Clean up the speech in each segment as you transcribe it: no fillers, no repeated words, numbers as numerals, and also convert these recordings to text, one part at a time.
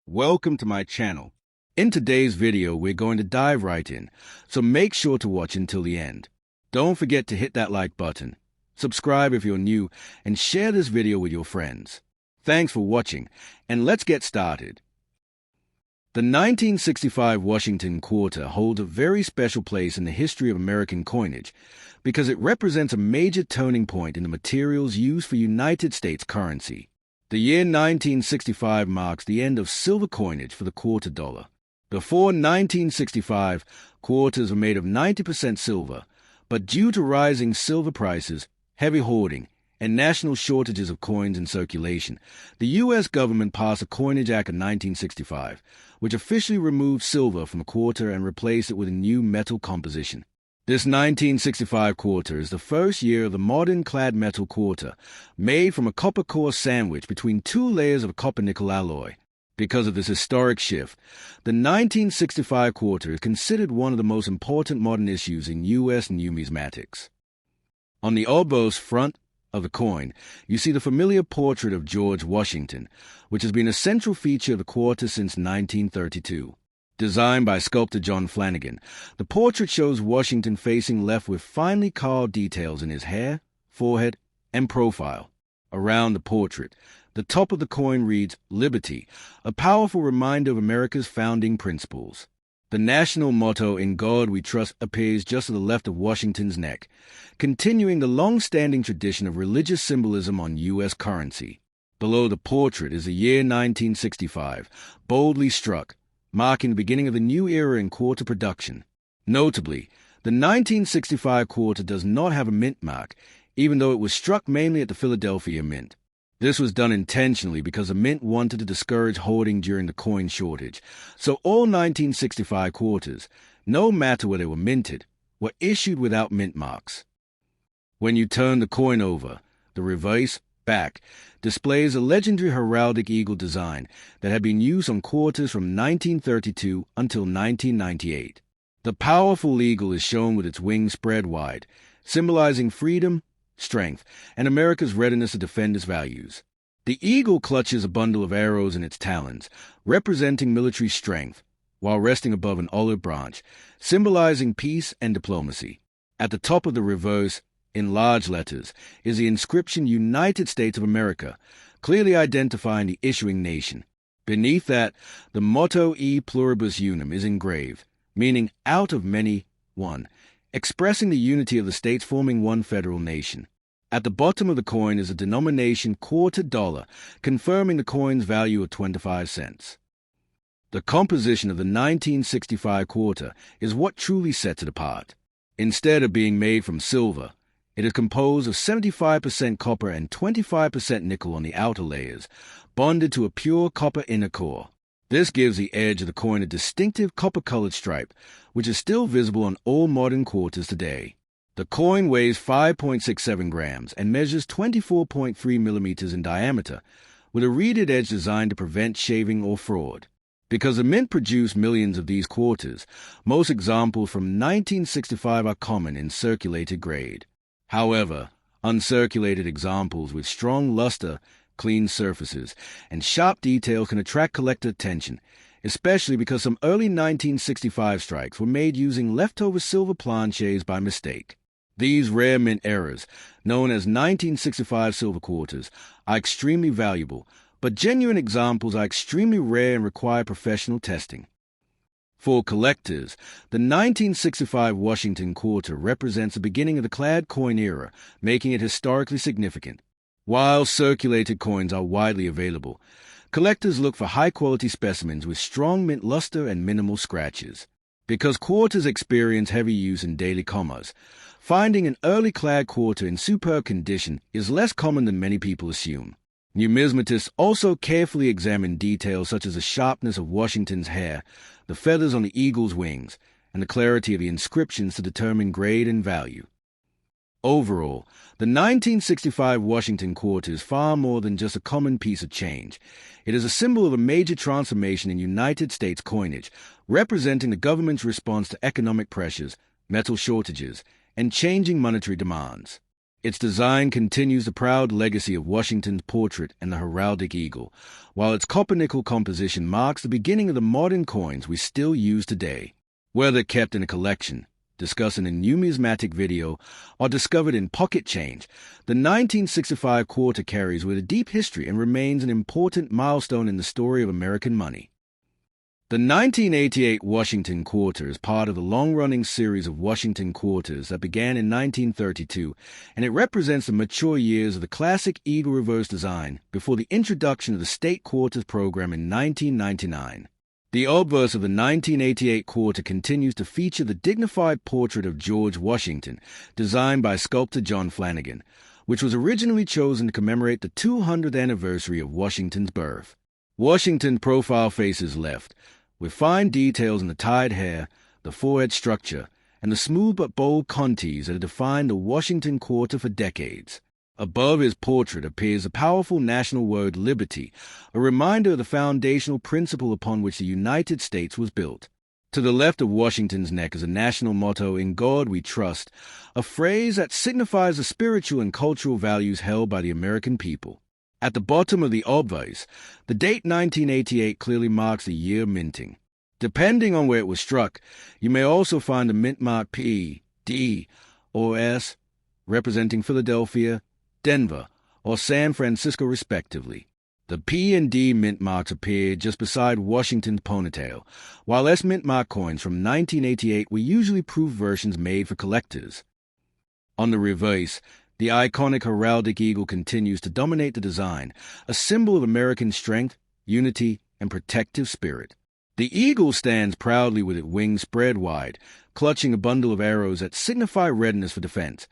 Welcome to my channel. In today's video, we're going to dive right in, so make sure to watch until the end. Don't forget to hit that like button, subscribe if you're new, and share this video with your friends. Thanks for watching, and let's get started. The 1965 Washington quarter holds a very special place in the history of American coinage because it represents a major turning point in the materials used for United States currency. The year 1965 marks the end of silver coinage for the quarter dollar. Before 1965, quarters were made of 90% silver, but due to rising silver prices, heavy hoarding, and national shortages of coins in circulation, the U.S. government passed the Coinage Act of 1965, which officially removed silver from a quarter and replaced it with a new metal composition. This 1965 quarter is the first year of the modern clad metal quarter, made from a copper core sandwich between two layers of copper-nickel alloy. Because of this historic shift, the 1965 quarter is considered one of the most important modern issues in U.S. numismatics. On the obverse front of the coin, you see the familiar portrait of George Washington, which has been a central feature of the quarter since 1932. Designed by sculptor John Flanagan, the portrait shows Washington facing left with finely carved details in his hair, forehead, and profile. Around the portrait, the top of the coin reads "Liberty," a powerful reminder of America's founding principles. The national motto "In God We Trust" appears just to the left of Washington's neck, continuing the long-standing tradition of religious symbolism on U.S. currency. Below the portrait is the year 1965, boldly struck, marking the beginning of the new era in quarter production. Notably, the 1965 quarter does not have a mint mark, even though it was struck mainly at the Philadelphia Mint. This was done intentionally because the mint wanted to discourage hoarding during the coin shortage, so all 1965 quarters, no matter where they were minted, were issued without mint marks. When you turn the coin over, the reverse back displays a legendary heraldic eagle design that had been used on quarters from 1932 until 1998. The powerful eagle is shown with its wings spread wide, symbolizing freedom, strength, and America's readiness to defend its values. The eagle clutches a bundle of arrows in its talons, representing military strength, while resting above an olive branch, symbolizing peace and diplomacy. At the top of the reverse, in large letters, is the inscription United States of America, clearly identifying the issuing nation. Beneath that, the motto E pluribus unum is engraved, meaning out of many, one, expressing the unity of the states forming one federal nation. At the bottom of the coin is a denomination quarter dollar, confirming the coin's value of 25 cents. The composition of the 1965 quarter is what truly sets it apart. Instead of being made from silver, it is composed of 75% copper and 25% nickel on the outer layers, bonded to a pure copper inner core. This gives the edge of the coin a distinctive copper-colored stripe, which is still visible on all modern quarters today. The coin weighs 5.67 grams and measures 24.3 millimeters in diameter, with a reeded edge designed to prevent shaving or fraud. Because the mint produced millions of these quarters, most examples from 1965 are common in circulated grade. However, uncirculated examples with strong luster, clean surfaces, and sharp details can attract collector attention, especially because some early 1965 strikes were made using leftover silver planchets by mistake. These rare mint errors, known as 1965 silver quarters, are extremely valuable, but genuine examples are extremely rare and require professional testing. For collectors, the 1965 Washington quarter represents the beginning of the clad coin era, making it historically significant. While circulated coins are widely available, collectors look for high-quality specimens with strong mint luster and minimal scratches. Because quarters experience heavy use in daily commerce, finding an early clad quarter in superb condition is less common than many people assume. Numismatists also carefully examine details such as the sharpness of Washington's hair, the feathers on the eagle's wings, and the clarity of the inscriptions to determine grade and value. Overall, the 1965 Washington quarter is far more than just a common piece of change. It is a symbol of a major transformation in United States coinage, representing the government's response to economic pressures, metal shortages, and changing monetary demands. Its design continues the proud legacy of Washington's portrait and the heraldic eagle, while its copper-nickel composition marks the beginning of the modern coins we still use today. Whether kept in a collection, discussed in a numismatic video, or discovered in pocket change, the 1965 quarter carries with a deep history and remains an important milestone in the story of American money. The 1988 Washington Quarter is part of the long-running series of Washington Quarters that began in 1932, and it represents the mature years of the classic eagle reverse design before the introduction of the State Quarters program in 1999. The obverse of the 1988 quarter continues to feature the dignified portrait of George Washington, designed by sculptor John Flanagan, which was originally chosen to commemorate the 200th anniversary of Washington's birth. Washington's profile faces left, with fine details in the tied hair, the forehead structure, and the smooth but bold contours that have defined the Washington Quarter for decades. Above his portrait appears the powerful national word liberty, a reminder of the foundational principle upon which the United States was built. To the left of Washington's neck is a national motto, "In God We Trust," a phrase that signifies the spiritual and cultural values held by the American people. At the bottom of the obverse, the date 1988 clearly marks the year of minting. Depending on where it was struck, you may also find a mint mark P, D, or S, representing Philadelphia, Denver, or San Francisco respectively. The P and D mint marks appeared just beside Washington's ponytail, while S mint mark coins from 1988 were usually proof versions made for collectors. On the reverse, the iconic heraldic eagle continues to dominate the design, a symbol of American strength, unity, and protective spirit. The eagle stands proudly with its wings spread wide, clutching a bundle of arrows that signify readiness for defense,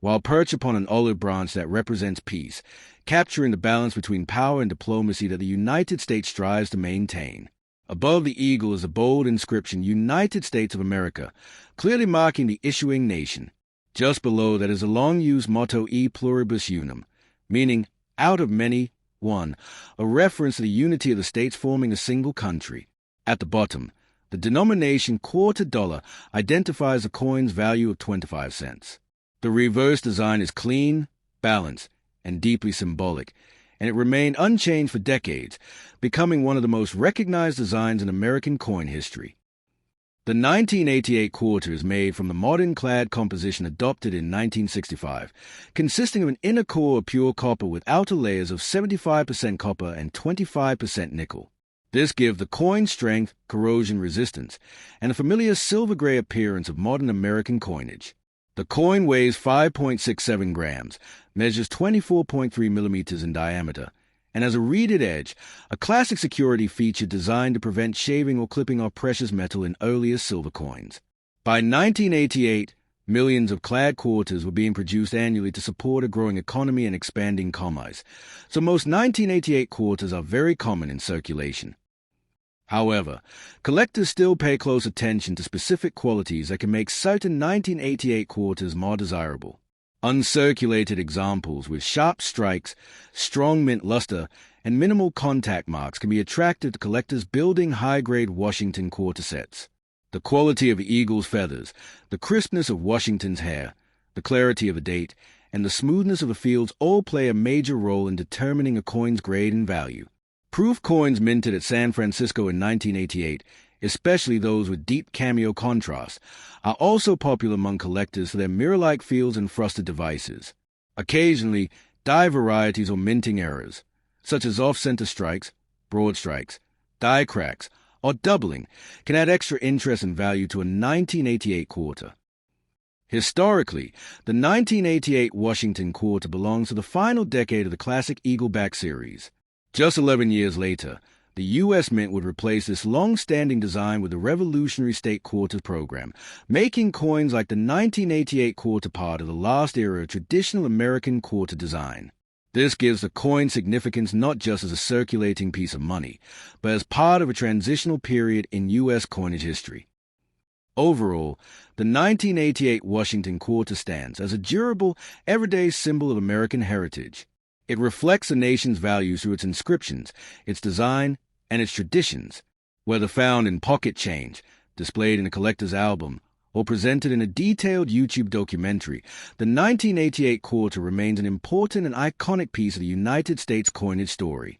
while perched upon an olive branch that represents peace, capturing the balance between power and diplomacy that the United States strives to maintain. Above the eagle is a bold inscription, "United States of America," clearly marking the issuing nation. Just below that is a long-used motto, "E pluribus unum," meaning "out of many, one," a reference to the unity of the states forming a single country. At the bottom, the denomination quarter dollar identifies the coin's value of 25 cents. The reverse design is clean, balanced, and deeply symbolic, and it remained unchanged for decades, becoming one of the most recognized designs in American coin history. The 1988 quarter is made from the modern clad composition adopted in 1965, consisting of an inner core of pure copper with outer layers of 75% copper and 25% nickel. This gives the coin strength, corrosion resistance, and a familiar silver-gray appearance of modern American coinage. The coin weighs 5.67 grams, measures 24.3 millimeters in diameter, and has a reeded edge, a classic security feature designed to prevent shaving or clipping off precious metal in earlier silver coins. By 1988, millions of clad quarters were being produced annually to support a growing economy and expanding commerce, so most 1988 quarters are very common in circulation. However, collectors still pay close attention to specific qualities that can make certain 1988 quarters more desirable. Uncirculated examples with sharp strikes, strong mint luster, and minimal contact marks can be attractive to collectors building high-grade Washington quarter sets. The quality of the eagle's feathers, the crispness of Washington's hair, the clarity of the date, and the smoothness of the fields all play a major role in determining a coin's grade and value. Proof coins minted at San Francisco in 1988, especially those with deep cameo contrast, are also popular among collectors for their mirror-like fields and frosted devices. Occasionally, die varieties or minting errors, such as off-center strikes, broad strikes, die cracks, or doubling, can add extra interest and value to a 1988 quarter. Historically, the 1988 Washington quarter belongs to the final decade of the classic Eagleback series. Just 11 years later, the U.S. Mint would replace this long-standing design with the Revolutionary State Quarters program, making coins like the 1988 quarter part of the last era of traditional American quarter design. This gives the coin significance not just as a circulating piece of money, but as part of a transitional period in U.S. coinage history. Overall, the 1988 Washington quarter stands as a durable, everyday symbol of American heritage. It reflects the nation's values through its inscriptions, its design, and its traditions, whether found in pocket change, displayed in a collector's album, or presented in a detailed YouTube documentary, the 1988 quarter remains an important and iconic piece of the United States coinage story.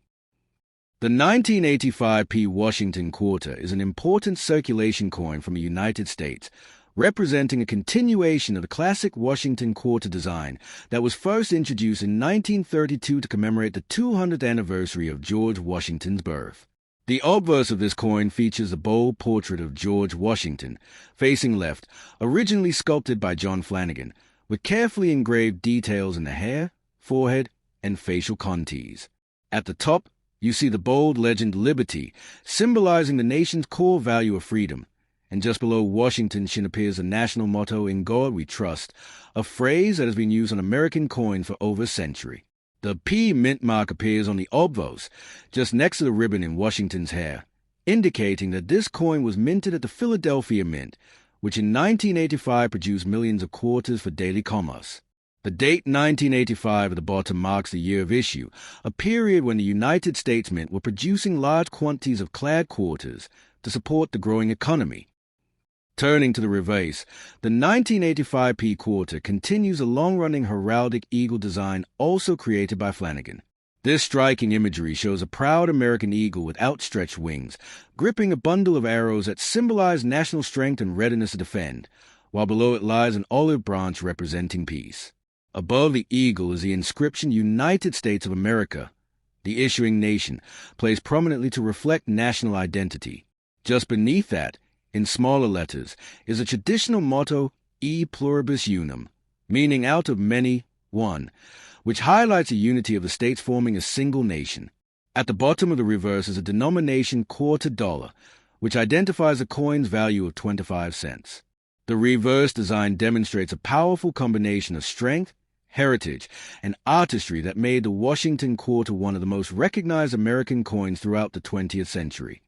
The 1985 P Washington quarter is an important circulation coin from the United States, representing a continuation of the classic Washington quarter design that was first introduced in 1932 to commemorate the 200th anniversary of George Washington's birth. The obverse of this coin features a bold portrait of George Washington, facing left, originally sculpted by John Flanagan, with carefully engraved details in the hair, forehead, and facial contours. At the top, you see the bold legend Liberty, symbolizing the nation's core value of freedom, and just below Washington's chin appears the national motto, "In God We Trust," a phrase that has been used on American coins for over a century. The P mint mark appears on the obverse, just next to the ribbon in Washington's hair, indicating that this coin was minted at the Philadelphia Mint, which in 1985 produced millions of quarters for daily commerce. The date 1985 at the bottom marks the year of issue, a period when the United States Mint were producing large quantities of clad quarters to support the growing economy. Turning to the reverse, the 1985 P quarter continues a long-running heraldic eagle design also created by Flanagan. This striking imagery shows a proud American eagle with outstretched wings, gripping a bundle of arrows that symbolize national strength and readiness to defend, while below it lies an olive branch representing peace. Above the eagle is the inscription United States of America, the issuing nation, placed prominently to reflect national identity. Just beneath that, in smaller letters, is a traditional motto, E pluribus unum, meaning out of many, one, which highlights the unity of the states forming a single nation. At the bottom of the reverse is a denomination quarter dollar, which identifies the coin's value of 25 cents. The reverse design demonstrates a powerful combination of strength, heritage, and artistry that made the Washington quarter one of the most recognized American coins throughout the 20th century.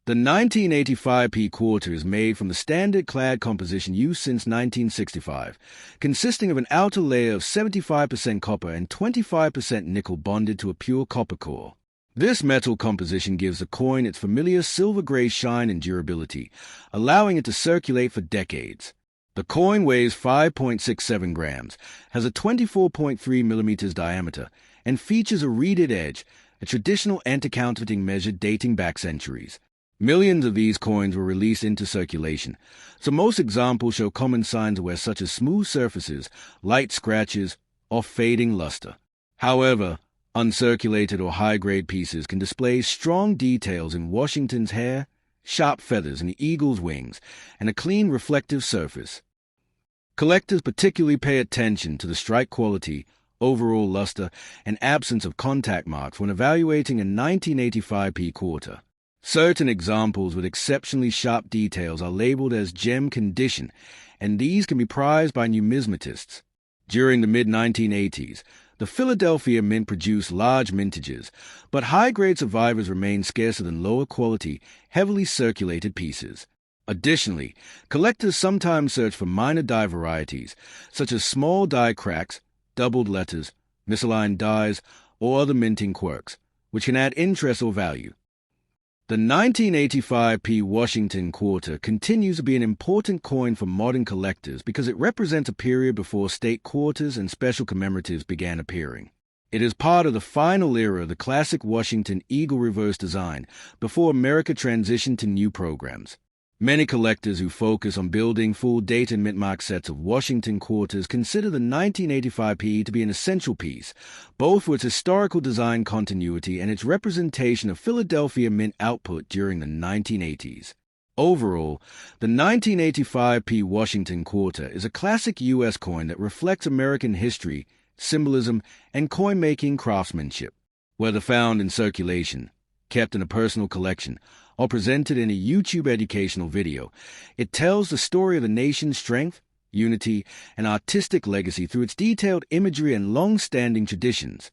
The 1985 P quarter is made from the standard clad composition used since 1965, consisting of an outer layer of 75% copper and 25% nickel bonded to a pure copper core. This metal composition gives the coin its familiar silver-gray shine and durability, allowing it to circulate for decades. The coin weighs 5.67 grams, has a 24.3 millimeters diameter, and features a reeded edge, a traditional anti-counterfeiting measure dating back centuries. Millions of these coins were released into circulation, so most examples show common signs of wear such as smooth surfaces, light scratches, or fading luster. However, uncirculated or high-grade pieces can display strong details in Washington's hair, sharp feathers in the eagle's wings, and a clean reflective surface. Collectors particularly pay attention to the strike quality, overall luster, and absence of contact marks when evaluating a 1985 P quarter. Certain examples with exceptionally sharp details are labeled as gem condition, and these can be prized by numismatists. During the mid-1980s, the Philadelphia Mint produced large mintages, but high-grade survivors remained scarcer than lower-quality, heavily circulated pieces. Additionally, collectors sometimes search for minor die varieties, such as small die cracks, doubled letters, misaligned dies, or other minting quirks, which can add interest or value. The 1985 P Washington quarter continues to be an important coin for modern collectors because it represents a period before state quarters and special commemoratives began appearing. It is part of the final era of the classic Washington eagle reverse design before America transitioned to new programs. Many collectors who focus on building full date and mint mark sets of Washington quarters consider the 1985 P to be an essential piece, both for its historical design continuity and its representation of Philadelphia mint output during the 1980s. Overall, the 1985 P Washington quarter is a classic U.S. coin that reflects American history, symbolism, and coin-making craftsmanship. Whether found in circulation, kept in a personal collection, or presented in a YouTube educational video, it tells the story of the nation's strength, unity, and artistic legacy through its detailed imagery and long-standing traditions.